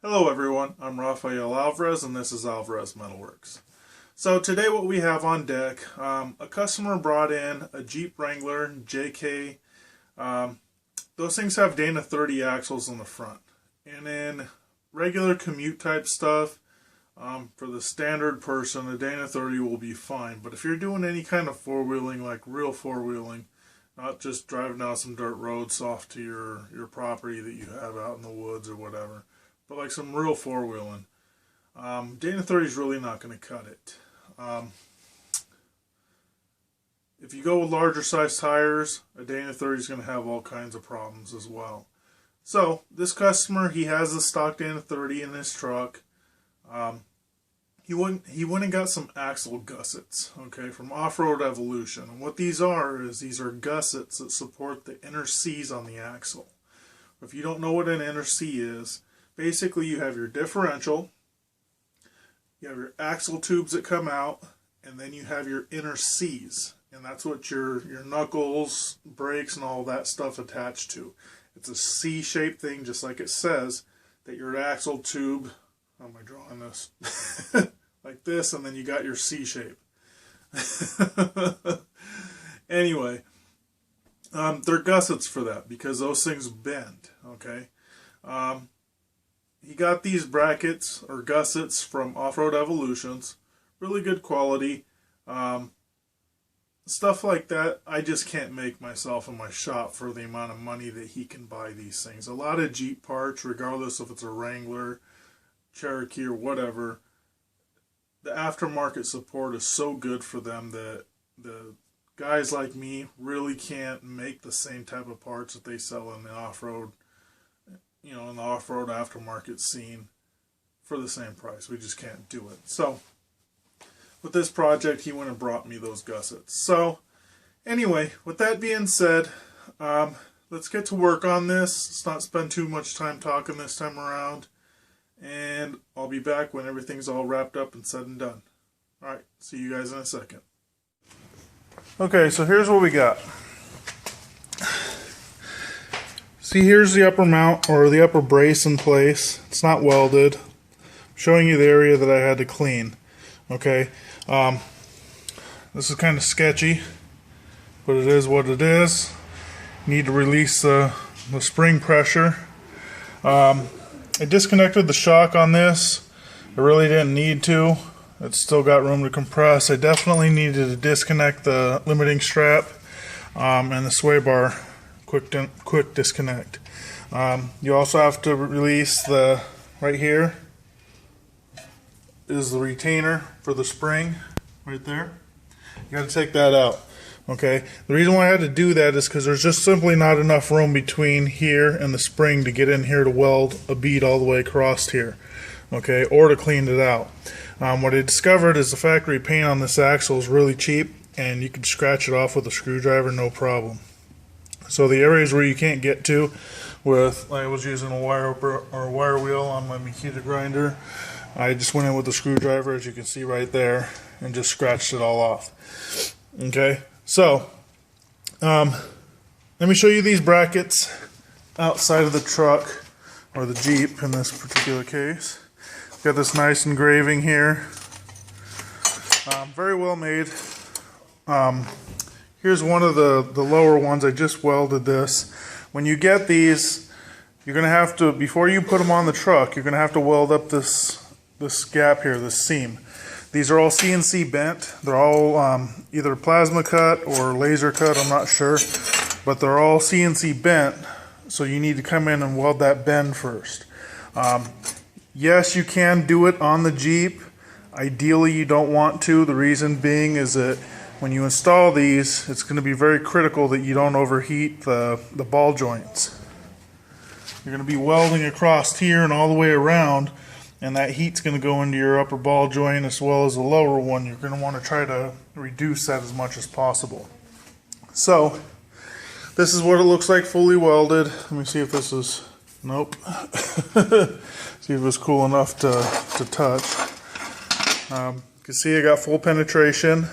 Hello everyone, I'm Rafael Alvarez and this is Alvarez Metalworks. So today what we have on deck, a customer brought in a Jeep Wrangler JK. Those things have Dana 30 axles on the front. And in regular commute type stuff, for the standard person, a Dana 30 will be fine. But if you're doing any kind of four-wheeling, like real four-wheeling, not just driving down some dirt roads off to your property that you have out in the woods or whatever, but like some real four-wheeling, Dana 30 is really not going to cut it. If you go with larger size tires, a Dana 30 is going to have all kinds of problems as well. So this customer, he has a stock Dana 30 in his truck. He went and got some axle gussets, okay, from Offroad Evolution. And what these are is these are gussets that support the inner C's on the axle. If you don't know what an inner C is, basically you have your differential, you have your axle tubes that come out, and then you have your inner C's. And that's what your knuckles, brakes, and all that stuff attached to. It's a C-shaped thing, just like it says, that your axle tube, how am I drawing this? Like this, and then you got your C shape. Anyway, they're gussets for that, because those things bend, okay? He got these brackets, or gussets, from Offroad Evolutions. Really good quality. Stuff like that, I just can't make myself in my shop for the amount of money that he can buy these things. A lot of Jeep parts, regardless if it's a Wrangler, Cherokee, or whatever, the aftermarket support is so good for them that the guys like me really can't make the same type of parts that they sell in the off-road, in the off-road aftermarket scene for the same price. We just can't do it. So with this project, he went and brought me those gussets. So anyway, with that being said, let's get to work on this. Let's not spend too much time talking this time around. And I'll be back when everything's all wrapped up and said and done. Alright, see you guys in a second. Okay, so here's what we got. See, here's the upper mount, or the upper brace in place. It's not welded. I'm showing you the area that I had to clean. Okay, this is kind of sketchy, but it is what it is. Need to release the spring pressure. I disconnected the shock on this. I really didn't need to. It's still got room to compress. I definitely needed to disconnect the limiting strap and the sway bar. Quick disconnect. You also have to release the, right here is the retainer for the spring, right there. You got to take that out. Okay, the reason why I had to do that is because there's just simply not enough room between here and the spring to get in here to weld a bead all the way across here, okay, or to clean it out. What I discovered is the factory paint on this axle is really cheap, and you can scratch it off with a screwdriver, no problem. So the areas where you can't get to with, I was using a wire wheel on my Makita grinder, I just went in with a screwdriver, as you can see right there, and just scratched it all off. Okay. So, let me show you these brackets outside of the truck, or the Jeep in this particular case. Got this nice engraving here. Very well made. Here's one of the lower ones. I just welded this. When you get these, you're going to have to, before you put them on the truck, you're going to have to weld up this gap here, this seam. These are all CNC bent. They're all either plasma cut or laser cut, I'm not sure. But they're all CNC bent, so you need to come in and weld that bend first. Yes, you can do it on the Jeep. Ideally, you don't want to. The reason being is that when you install these, it's going to be very critical that you don't overheat the ball joints. You're going to be welding across here and all the way around, and that heat's going to go into your upper ball joint as well as the lower one. You're going to want to try to reduce that as much as possible. So, this is what it looks like fully welded. Let me see if this is, nope. See if it was cool enough to touch. You can see I got full penetration.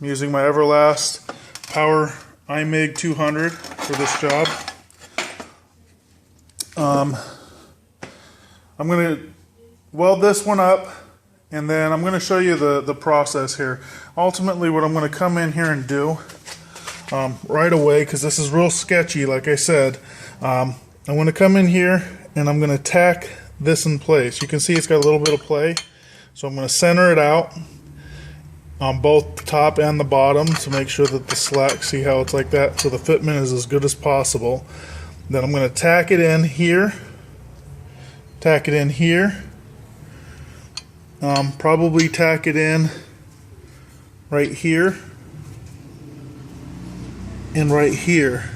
I'm using my Everlast Power I-MIG 200 for this job. I'm going to weld this one up, and then I'm going to show you the process here. Ultimately, what I'm going to come in here and do right away, because this is real sketchy, like I said, I'm going to come in here and I'm going to tack this in place. You can see it's got a little bit of play, so I'm going to center it out on both the top and the bottom to make sure that the slack, see how it's like that, so the fitment is as good as possible. Then I'm going to tack it in here, probably tack it in right here and right here.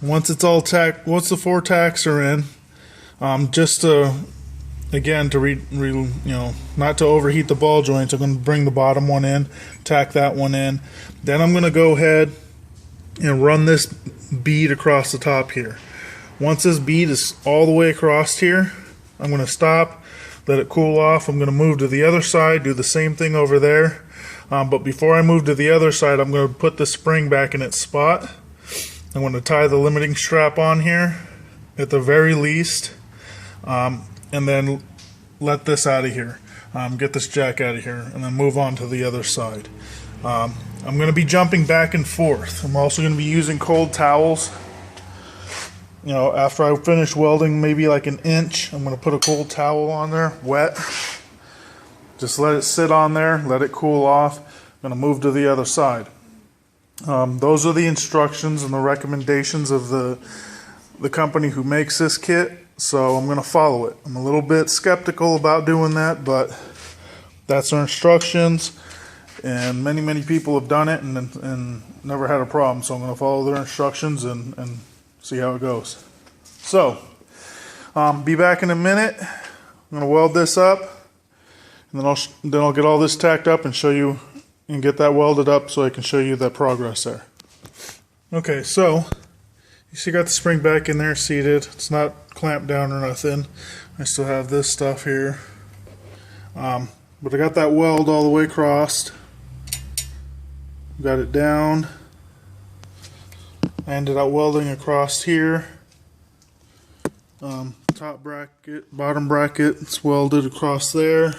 Once it's all tacked, once the 4 tacks are in, just to, again, to not to overheat the ball joints, I'm going to bring the bottom one in, tack that one in. Then I'm going to go ahead and run this bead across the top here. Once this bead is all the way across here, I'm going to stop, let it cool off. I'm going to move to the other side, do the same thing over there. But before I move to the other side, I'm going to put the spring back in its spot. I'm going to tie the limiting strap on here at the very least, and then let this out of here. Get this jack out of here, and then move on to the other side. I'm going to be jumping back and forth. I'm also going to be using cold towels. After I finish welding maybe like an inch, I'm going to put a cold towel on there, wet. Just let it sit on there, let it cool off. I'm going to move to the other side. Those are the instructions and the recommendations of the company who makes this kit, so I'm going to follow it. I'm a little bit skeptical about doing that, but that's their instructions, and many people have done it and never had a problem, so I'm going to follow their instructions and see how it goes. So, be back in a minute. I'm going to weld this up, and then I'll get all this tacked up and show you, and get that welded up so I can show you the progress there. Okay, so you see I got the spring back in there seated. It's not clamped down or nothing. I still have this stuff here. But I got that weld all the way across. Got it down. I ended up welding across here. Top bracket, bottom bracket, it's welded across there.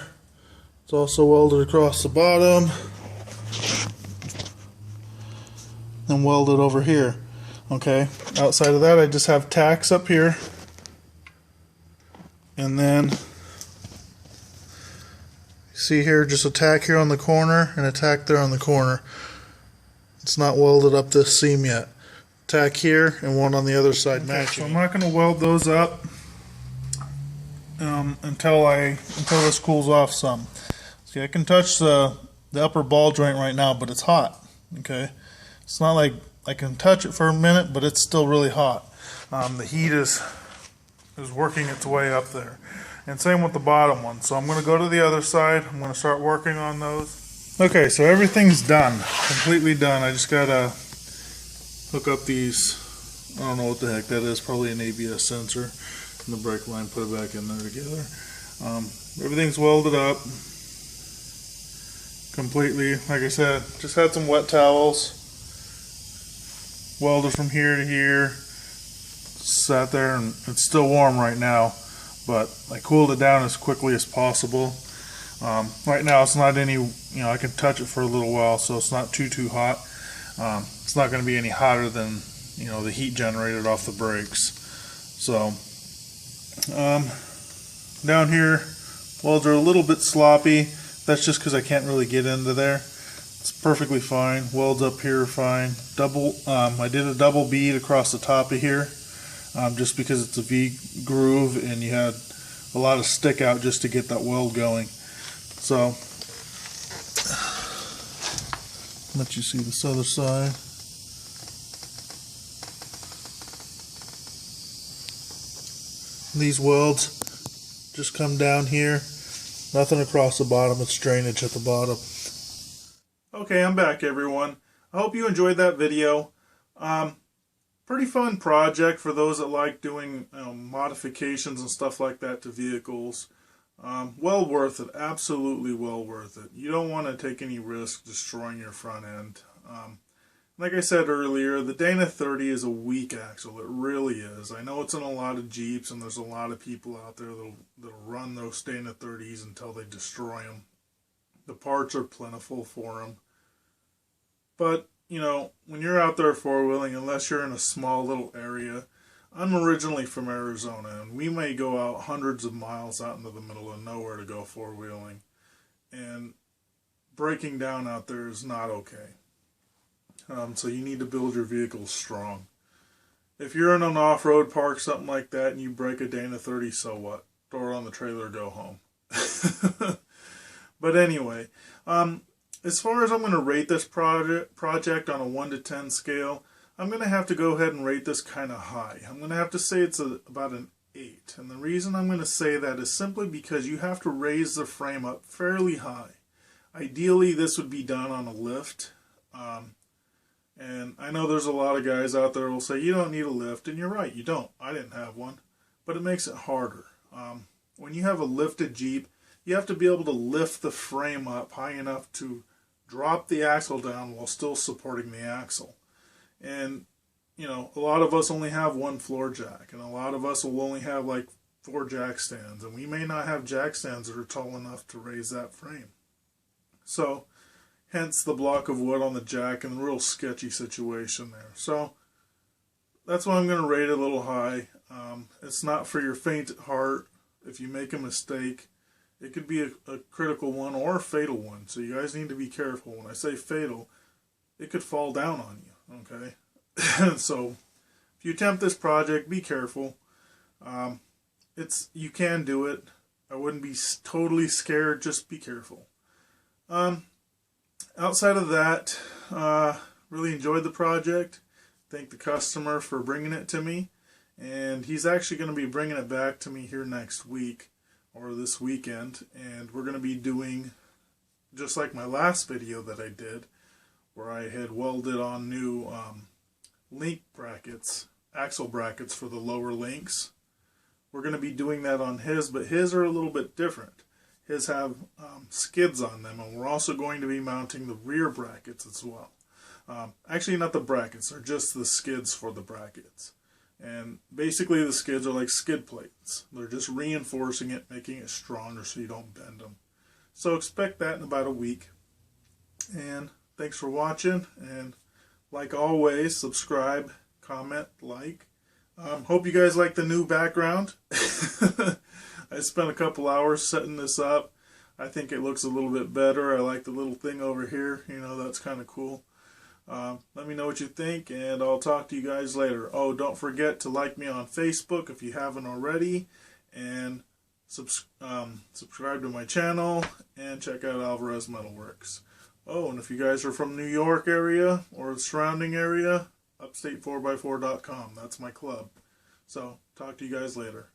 It's also welded across the bottom. And welded over here. Okay, outside of that I just have tacks up here, and then see here, just a tack here on the corner and a tack there on the corner. It's not welded up this seam yet. Tack here and one on the other side matching. So I'm not going to weld those up until this cools off some. See, I can touch the upper ball joint right now, but it's hot. Okay, it's not like I can touch it for a minute, but it's still really hot. The heat is working its way up there, and same with the bottom one. So I'm going to go to the other side. I'm going to start working on those. Okay, so everything's done, completely done. I just gotta hook up these. I don't know what the heck that is. Probably an ABS sensor. And the brake line. Put it back in there together. Everything's welded up completely. Like I said, just had some wet towels. Welded from here to here. Sat there, and it's still warm right now, but I cooled it down as quickly as possible. Right now it's not any, I can touch it for a little while, so it's not too hot. It's not going to be any hotter than the heat generated off the brakes. So down here, welds are a little bit sloppy. That's just because I can't really get into there. It's perfectly fine. Welds up here are fine. I did a double bead across the top of here, just because it's a V groove and you had a lot of stick out just to get that weld going. So let you see this other side. These welds just come down here. Nothing across the bottom. It's drainage at the bottom. Okay, I'm back, everyone. I hope you enjoyed that video. Pretty fun project for those that like doing modifications and stuff like that to vehicles. Well worth it. Absolutely well worth it. You don't want to take any risk destroying your front end. like I said earlier, the Dana 30 is a weak axle. It really is. I know it's in a lot of Jeeps, and there's a lot of people out there that'll run those Dana 30s until they destroy them. The parts are plentiful for them. But, you know, when you're out there four-wheeling, unless you're in a small little area, I'm originally from Arizona, and we may go out hundreds of miles out into the middle of nowhere to go four-wheeling. And breaking down out there is not okay. So you need to build your vehicles strong. If you're in an off-road park, something like that, and you break a Dana 30, so what? Throw it on the trailer, go home. But anyway, as far as I'm going to rate this project on a 1 to 10 scale, I'm going to have to go ahead and rate this kind of high. I'm going to have to say it's about an 8. And the reason I'm going to say that is simply because you have to raise the frame up fairly high. Ideally, this would be done on a lift. And I know there's a lot of guys out there who will say, you don't need a lift. And you're right, you don't. I didn't have one. But it makes it harder. When you have a lifted Jeep, you have to be able to lift the frame up high enough to drop the axle down while still supporting the axle. And, you know, a lot of us only have one floor jack. And a lot of us will only have like 4 jack stands. And we may not have jack stands that are tall enough to raise that frame. So, hence the block of wood on the jack and the real sketchy situation there. So, that's why I'm going to rate it a little high. It's not for your faint at heart. If you make a mistake, it could be a critical one or a fatal one. So you guys need to be careful. When I say fatal, it could fall down on you. Okay? So, if you attempt this project, be careful. You can do it. I wouldn't be totally scared. Just be careful. Outside of that, really enjoyed the project. Thank the customer for bringing it to me. And he's actually going to be bringing it back to me here next week or this weekend. And we're going to be doing, just like my last video that I did, where I had welded on new link brackets, axle brackets for the lower links. We're going to be doing that on his, but his are a little bit different. His have skids on them, and we're also going to be mounting the rear brackets as well. Actually, not the brackets, they're just the skids for the brackets. And basically the skids are like skid plates. They're just reinforcing it, making it stronger so you don't bend them. So expect that in about a week. And thanks for watching, and like always, subscribe, comment, like. Hope you guys like the new background. I spent a couple hours setting this up. I think it looks a little bit better. I like the little thing over here. You know, that's kind of cool. Let me know what you think, and I'll talk to you guys later. Oh, don't forget to like me on Facebook if you haven't already, and subscribe to my channel, and check out Alvarez Metalworks. Oh, and if you guys are from New York area or the surrounding area, upstate4x4.com. That's my club. So, talk to you guys later.